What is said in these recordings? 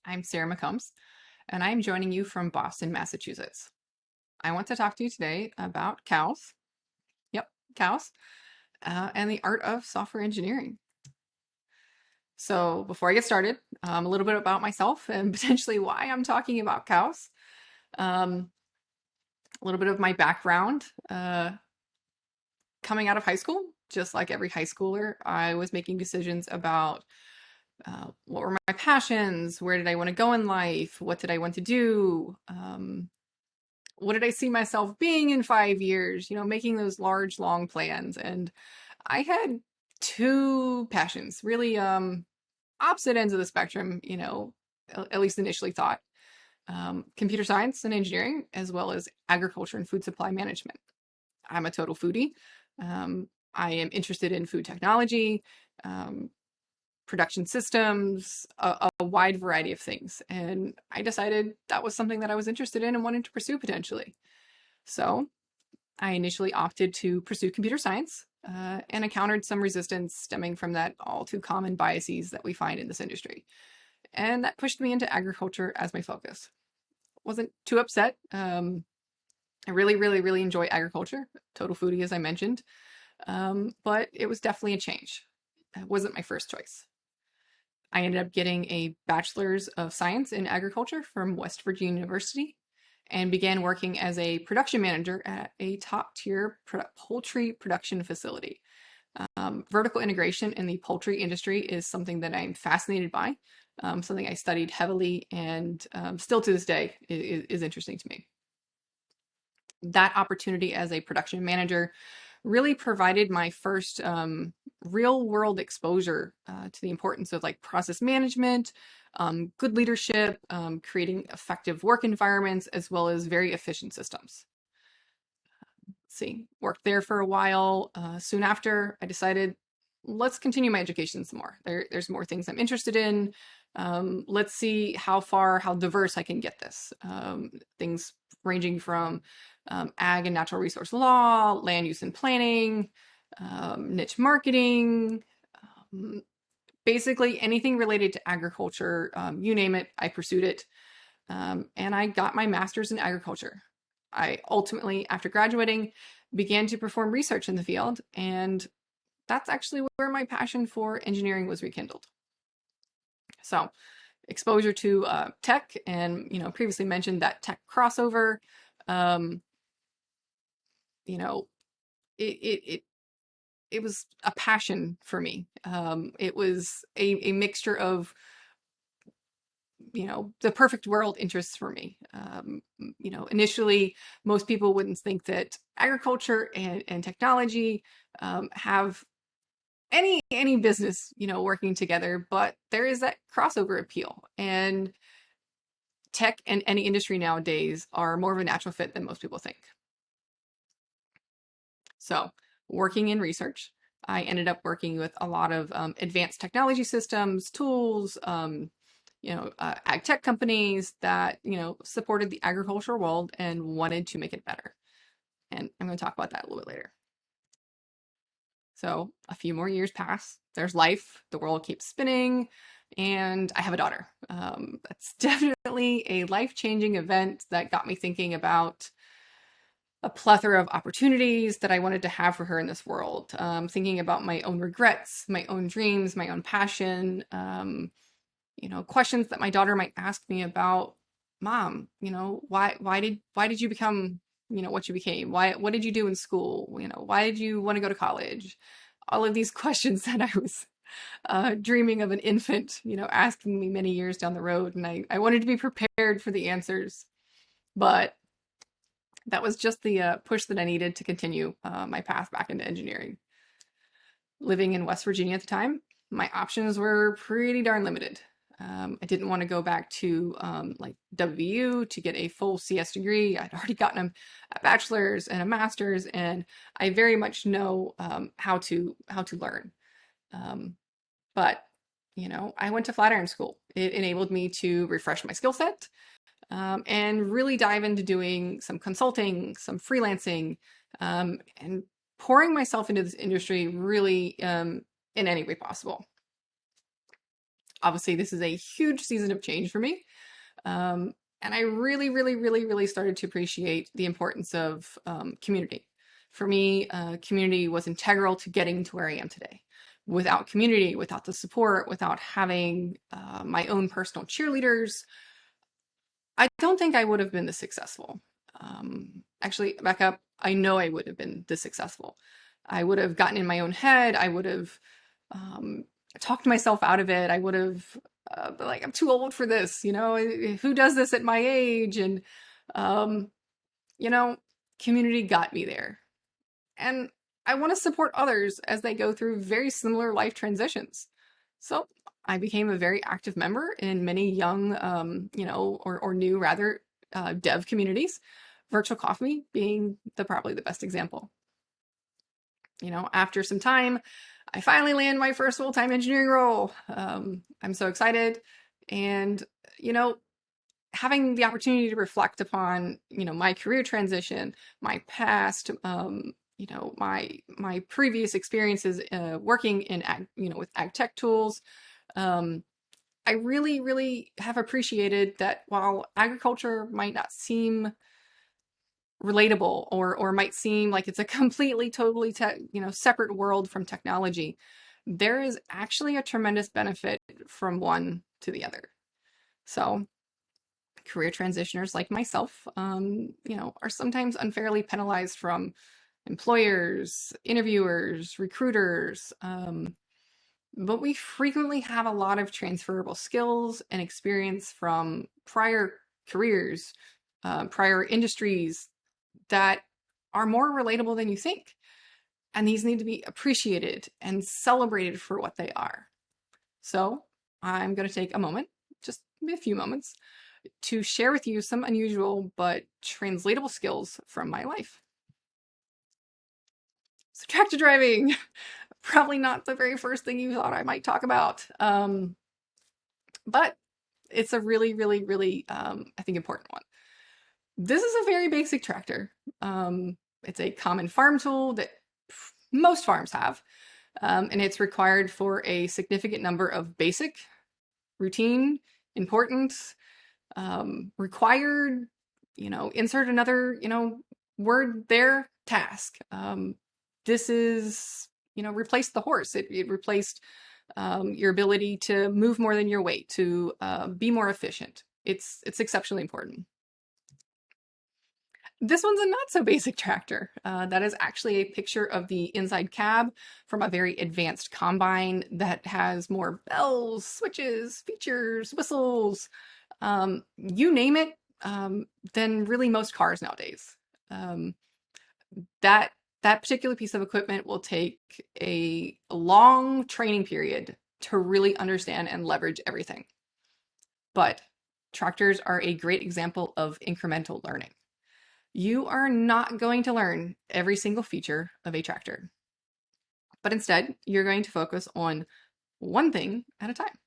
I'm Sara McCombs, and I'm joining you from Boston, Massachusetts. I want to talk to you today about cows. Yep, cows, and the art of software engineering. So, before I get started, a little bit about myself and potentially why I'm talking about cows. A little bit of my background. Coming out of high school, just like every high schooler, I was making decisions about what were my passions, where did I want to go in life, what did I want to do, what did I see myself being in 5 years, making those large, long plans. And I had two passions, really opposite ends of the spectrum, at least initially thought. Computer science and engineering, as well as agriculture and food supply management. I'm a total foodie. I am interested in food technology, production systems, a wide variety of things. And I decided that was something that I was interested in and wanted to pursue potentially. So I initially opted to pursue computer science and encountered some resistance stemming from that all too common biases that we find in this industry. And that pushed me into agriculture as my focus. Wasn't too upset. I really, really, really enjoy agriculture. Total foodie, as I mentioned. But it was definitely a change. It wasn't my first choice. I ended up getting a bachelor's of science in agriculture from West Virginia University and began working as a production manager at a top tier poultry production facility. Vertical integration in the poultry industry is something that I'm fascinated by, something I studied heavily and still to this day is interesting to me. That opportunity as a production manager really provided my first real world exposure to the importance of like process management, good leadership, creating effective work environments, as well as very efficient systems. Let's see, worked there for a while. Soon after, I decided, let's continue my education some more. There's more things I'm interested in. Let's see how diverse I can get this. Things ranging from ag and natural resource law, land use and planning, niche marketing, basically anything related to agriculture, you name it, I pursued it. And I got my master's in agriculture. I ultimately, after graduating, began to perform research in the field, and that's actually where my passion for engineering was rekindled. So exposure to tech and, previously mentioned that tech crossover, it was a passion for me. It was a mixture of, the perfect world interests for me. Initially, most people wouldn't think that agriculture and technology have any business, working together, but there is that crossover appeal. And tech and any industry nowadays are more of a natural fit than most people think. So working in research, I ended up working with a lot of advanced technology systems, tools, ag tech companies that, supported the agricultural world and wanted to make it better. And I'm going to talk about that a little bit later. So a few more years pass, there's life, the world keeps spinning, and I have a daughter. That's definitely a life-changing event that got me thinking about a plethora of opportunities that I wanted to have for her in this world. Thinking about my own regrets, my own dreams, my own passion, questions that my daughter might ask me about, Mom, why did you become, what you became? What did you do in school? Why did you want to go to college? All of these questions that I was dreaming of an infant, asking me many years down the road. And I wanted to be prepared for the answers. But that was just the push that I needed to continue my path back into engineering. Living in West Virginia at the time, my options were pretty darn limited. I didn't want to go back to like WVU to get a full CS degree. I'd already gotten a bachelor's and a master's, and I very much know how to learn. But I went to Flatiron School. It enabled me to refresh my skill set and really dive into doing some consulting, some freelancing, and pouring myself into this industry really in any way possible. Obviously, this is a huge season of change for me. And I really, really, really, really started to appreciate the importance of community. For me, community was integral to getting to where I am today. Without community, without the support, without having my own personal cheerleaders, I don't think I would have been this successful. Actually, back up, I know I would have been this successful. I would have gotten in my own head. I would have talked myself out of it. I would have been like, I'm too old for this. Who does this at my age? And, you know, community got me there. And I want to support others as they go through very similar life transitions. So I became a very active member in many young, or new rather, dev communities, Virtual Coffee being probably the best example. After some time, I finally land my first full-time engineering role. I'm so excited. And, having the opportunity to reflect upon, my career transition, my past, my previous experiences working in with ag tech tools, I really, really have appreciated that while agriculture might not seem relatable or might seem like it's a completely, totally, separate world from technology, there is actually a tremendous benefit from one to the other. So career transitioners like myself, are sometimes unfairly penalized from employers, interviewers, recruiters, but we frequently have a lot of transferable skills and experience from prior careers, prior industries that are more relatable than you think. And these need to be appreciated and celebrated for what they are. So I'm going to take a moment, just a few moments, to share with you some unusual but translatable skills from my life. So tractor driving, probably not the very first thing you thought I might talk about. But it's a really, really, really, I think, important one. This is a very basic tractor. It's a common farm tool that most farms have, and it's required for a significant number of basic, routine, important, required, insert another, word there, task. This is, replaced the horse. It replaced your ability to move more than your weight, to be more efficient. It's exceptionally important. This one's a not so basic tractor. That is actually a picture of the inside cab from a very advanced combine that has more bells, switches, features, whistles, you name it, than really most cars nowadays. That particular piece of equipment will take a long training period to really understand and leverage everything. But tractors are a great example of incremental learning. You are not going to learn every single feature of a tractor, but instead you're going to focus on one thing at a time.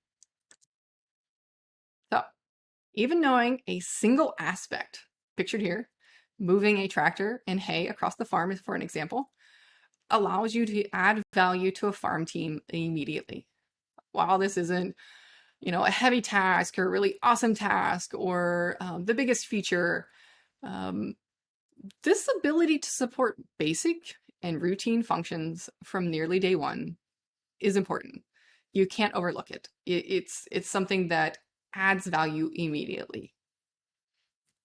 So even knowing a single aspect, pictured here, moving a tractor and hay across the farm, for an example, allows you to add value to a farm team immediately. While this isn't, a heavy task or a really awesome task or the biggest feature, this ability to support basic and routine functions from nearly day one is important. You can't overlook it. It's something that adds value immediately.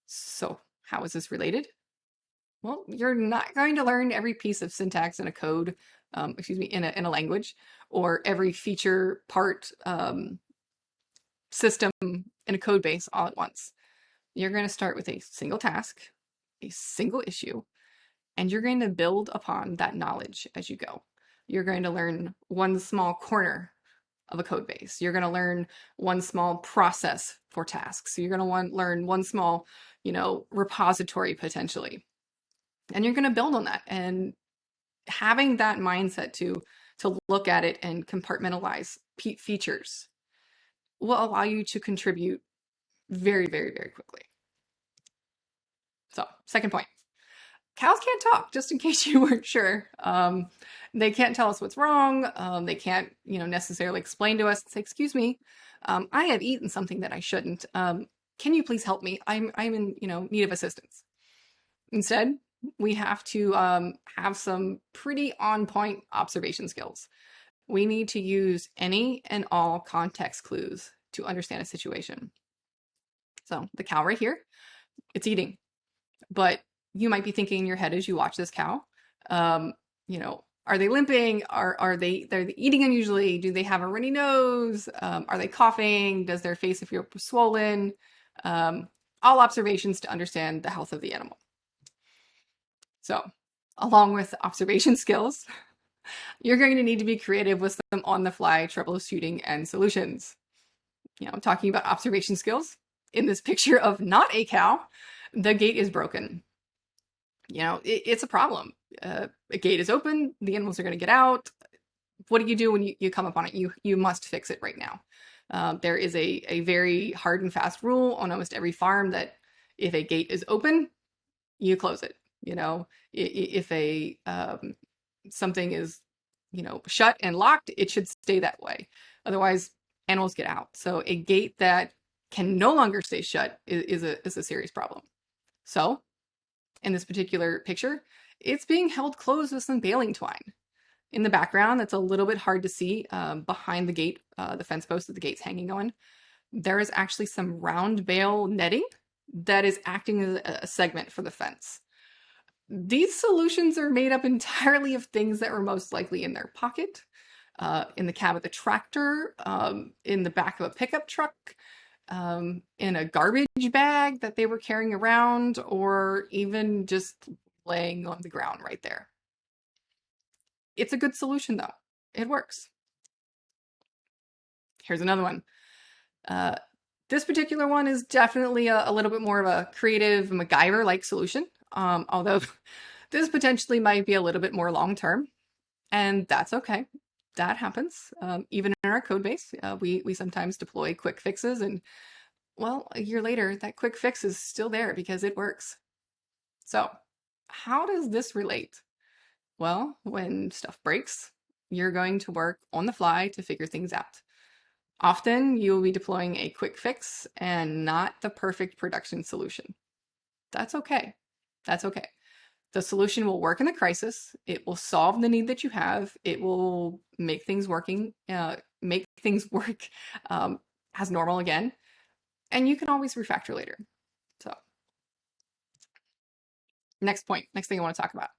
So how is this related? Well, you're not going to learn every piece of syntax in a code, in a language, or every feature part system in a code base all at once. You're going to start with a single task, a single issue, and you're going to build upon that knowledge as you go. You're going to learn one small corner of a code base. You're going to learn one small process for tasks. You're going to learn one small, repository potentially. And you're going to build on that. And having that mindset to look at it and compartmentalize features will allow you to contribute very, very, very quickly. So, second point, Cows can't talk, just in case you weren't sure. They can't tell us what's wrong. They can't, necessarily explain to us, say, excuse me, I have eaten something that I shouldn't. Can you please help me? I'm in, need of assistance. Instead, we have to have some pretty on point observation skills. We need to use any and all context clues to understand a situation. So the cow right here, it's eating, but you might be thinking in your head as you watch this cow, are they limping? They're eating unusually? Do they have a runny nose? Are they coughing? Does their face appear swollen? All observations to understand the health of the animal. So, along with observation skills, you're going to need to be creative with some on-the-fly troubleshooting and solutions. Talking about observation skills, in this picture of not a cow, the gate is broken. It's a problem. A gate is open, the animals are going to get out. What do you do when you come upon it? You must fix it right now. There is a very hard and fast rule on almost every farm that if a gate is open, you close it. If something is, shut and locked, it should stay that way. Otherwise, animals get out. So a gate that can no longer stay shut is a serious problem. So in this particular picture, it's being held closed with some baling twine. In the background, that's a little bit hard to see behind the gate, the fence post that the gate's hanging on. There is actually some round bale netting that is acting as a segment for the fence. These solutions are made up entirely of things that were most likely in their pocket, in the cab of the tractor, in the back of a pickup truck, in a garbage bag that they were carrying around, or even just laying on the ground right there. It's a good solution though. It works. Here's another one. This particular one is definitely a little bit more of a creative MacGyver-like solution, although this potentially might be a little bit more long-term, and that's okay. That happens. Even in our code base, we sometimes deploy quick fixes, and well, a year later, that quick fix is still there because it works. So how does this relate? Well, when stuff breaks, you're going to work on the fly to figure things out. Often you'll be deploying a quick fix and not the perfect production solution. That's okay. That's okay. The solution will work in the crisis. It will solve the need that you have. It will make things work as normal again. And you can always refactor later. So next thing I want to talk about,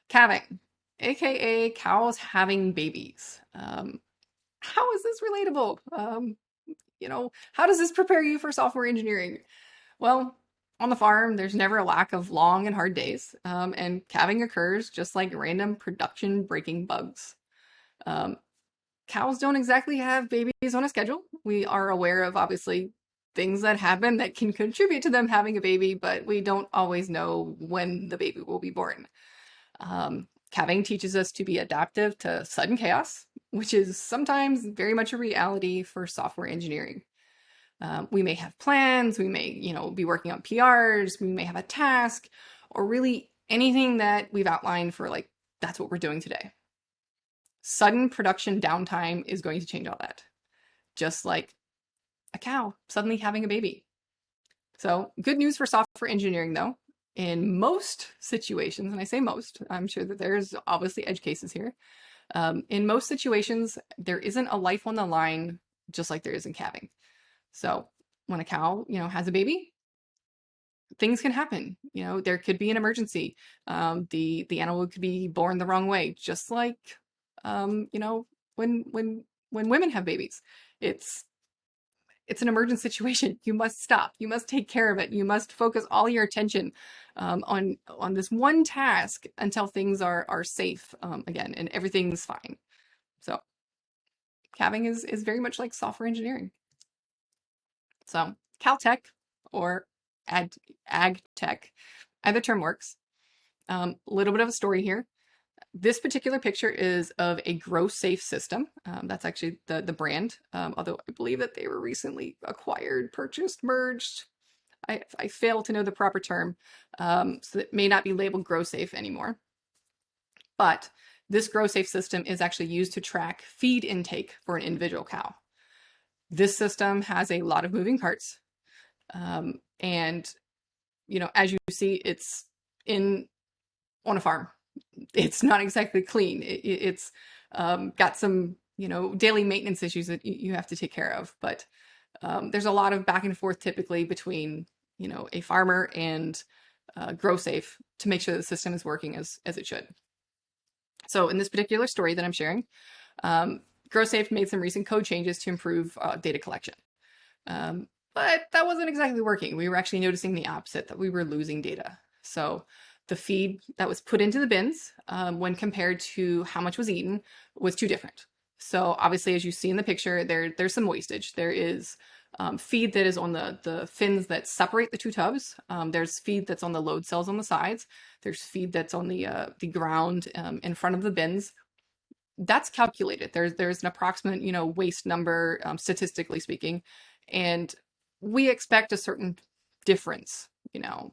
calving, aka cows having babies. How is this relatable? How does this prepare you for software engineering? Well, on the farm, there's never a lack of long and hard days, and calving occurs just like random production-breaking bugs. Cows don't exactly have babies on a schedule. We are aware of, obviously, things that happen that can contribute to them having a baby, but we don't always know when the baby will be born. Calving teaches us to be adaptive to sudden chaos, which is sometimes very much a reality for software engineering. We may have plans, we may, be working on PRs, we may have a task, or really anything that we've outlined for that's what we're doing today. Sudden production downtime is going to change all that. Just like a cow suddenly having a baby. So good news for software engineering though. In most situations, and I say most, I'm sure that there's obviously edge cases here. In most situations, there isn't a life on the line just like there is in calving. So when a cow, has a baby, things can happen. There could be an emergency. The animal could be born the wrong way, just like, when women have babies. It's an emergent situation. You must stop. You must take care of it. You must focus all your attention on this one task until things are safe again and everything's fine. So calving is very much like software engineering. So Caltech or ag tech, either term works. Little bit of a story here. This particular picture is of a grow safe system. That's actually the brand, although I believe that they were recently acquired, purchased, merged. I fail to know the proper term, so it may not be labeled grow safe anymore. But this grow safe system is actually used to track feed intake for an individual cow. This system has a lot of moving parts. And, as you see, it's on a farm. It's not exactly clean. It's got some, daily maintenance issues that you have to take care of. But there's a lot of back and forth typically between, a farmer and GrowSafe to make sure the system is working as it should. So in this particular story that I'm sharing, GrowSafe made some recent code changes to improve data collection. But that wasn't exactly working. We were actually noticing the opposite, that we were losing data. So the feed that was put into the bins when compared to how much was eaten was too different. So obviously, as you see in the picture, there's some wastage. There is feed that is on the fins that separate the two tubs. There's feed that's on the load cells on the sides. There's feed that's on the ground in front of the bins. That's calculated. There's an approximate, waste number, statistically speaking, and we expect a certain difference,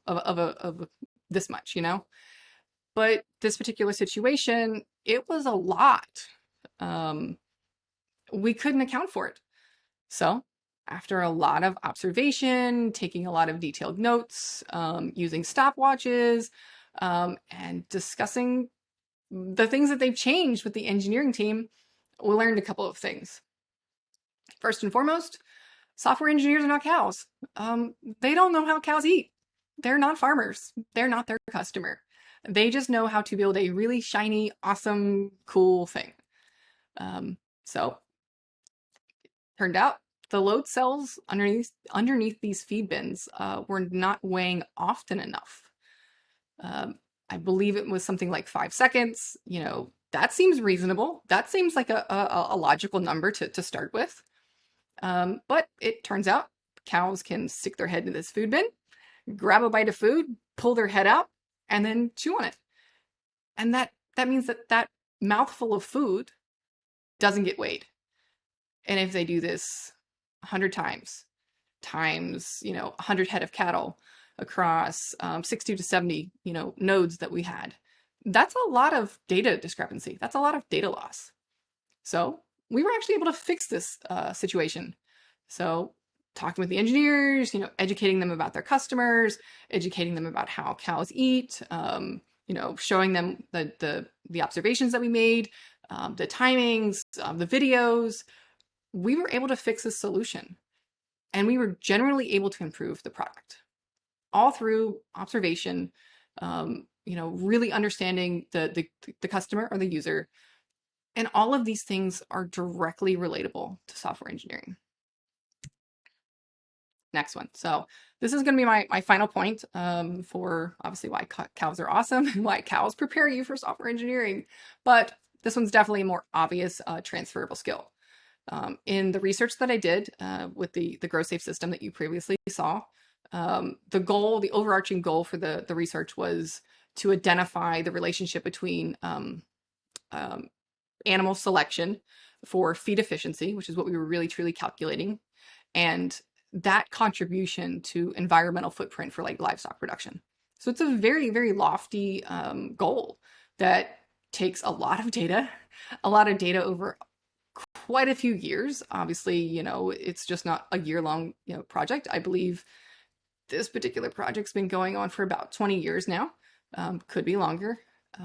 of this much, But this particular situation, it was a lot. We couldn't account for it. So after a lot of observation, taking a lot of detailed notes, using stopwatches, and discussing the things that they've changed with the engineering team, we learned a couple of things. First and foremost, software engineers are not cows. They don't know how cows eat. They're not farmers. They're not their customer. They just know how to build a really shiny, awesome, cool thing. So turned out the load cells underneath these feed bins were not weighing often enough. I believe it was something like 5 seconds. That seems reasonable. That seems like a logical number to start with. But it turns out cows can stick their head in this food bin, grab a bite of food, pull their head out, and then chew on it. And that means that mouthful of food doesn't get weighed. And if they do this 100 times 100 head of cattle across 60 to 70, nodes that we had, that's a lot of data discrepancy. That's a lot of data loss. So we were actually able to fix this situation. So talking with the engineers, educating them about their customers, educating them about how cows eat, showing them the observations that we made, the timings, the videos. We were able to fix this solution, and we were generally able to improve the product all through observation, really understanding the customer or the user. And all of these things are directly relatable to software engineering. Next one. So this is going to be my final point for obviously why cows are awesome and why cows prepare you for software engineering. But this one's definitely a more obvious transferable skill. In the research that I did with the GrowSafe system that you previously saw, the overarching goal for the research was to identify the relationship between animal selection for feed efficiency, which is what we were really truly calculating, and that contribution to environmental footprint for livestock production. So it's a very, very lofty goal that takes a lot of data over quite a few years. Obviously, it's just not a year-long project. I believe this particular project's been going on for about 20 years now. Could be longer.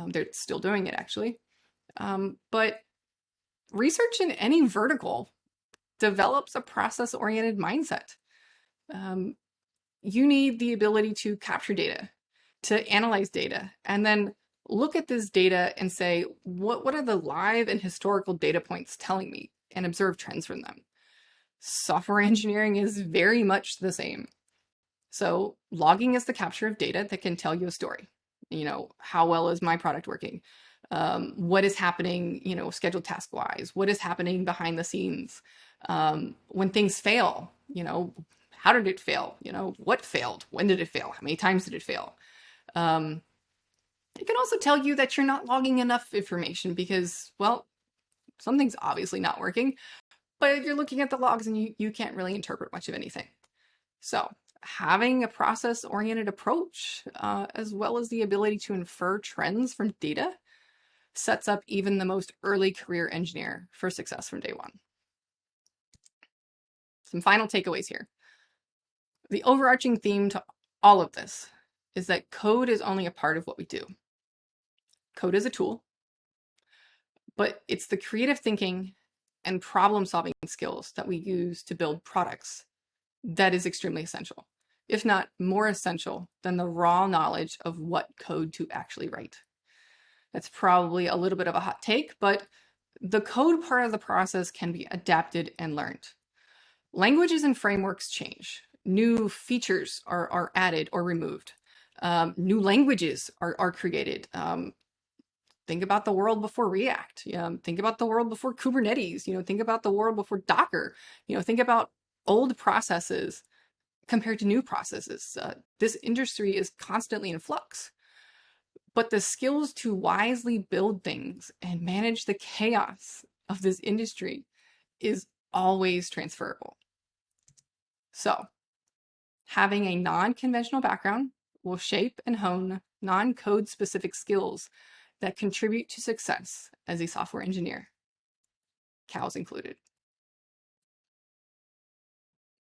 They're still doing it actually. But research in any vertical develops a process-oriented mindset. You need the ability to capture data, to analyze data, and then look at this data and say, what are the live and historical data points telling me, and observe trends from them. Software engineering is very much the same. So logging is the capture of data that can tell you a story. How well is my product working? What is happening, scheduled task wise? What is happening behind the scenes? When things fail, how did it fail? What failed? When did it fail? How many times did it fail? It can also tell you that you're not logging enough information because, well, something's obviously not working, but you're looking at the logs and you can't really interpret much of anything. So Having a process-oriented approach, as well as the ability to infer trends from data, sets up even the most early career engineer for success from day one. Some final takeaways here. The overarching theme to all of this is that code is only a part of what we do. Code is a tool, but it's the creative thinking and problem-solving skills that we use to build products that is extremely essential, if not more essential than the raw knowledge of what code to actually write. That's probably a little bit of a hot take, but the code part of the process can be adapted and learned. Languages and frameworks change. New features are added or removed. New languages are created. Think about the world before React. Think about the world before Kubernetes. Think about the world before Docker. Think about old processes compared to new processes. This industry is constantly in flux. But the skills to wisely build things and manage the chaos of this industry is always transferable. So, having a non-conventional background will shape and hone non-code specific skills that contribute to success as a software engineer, cows included.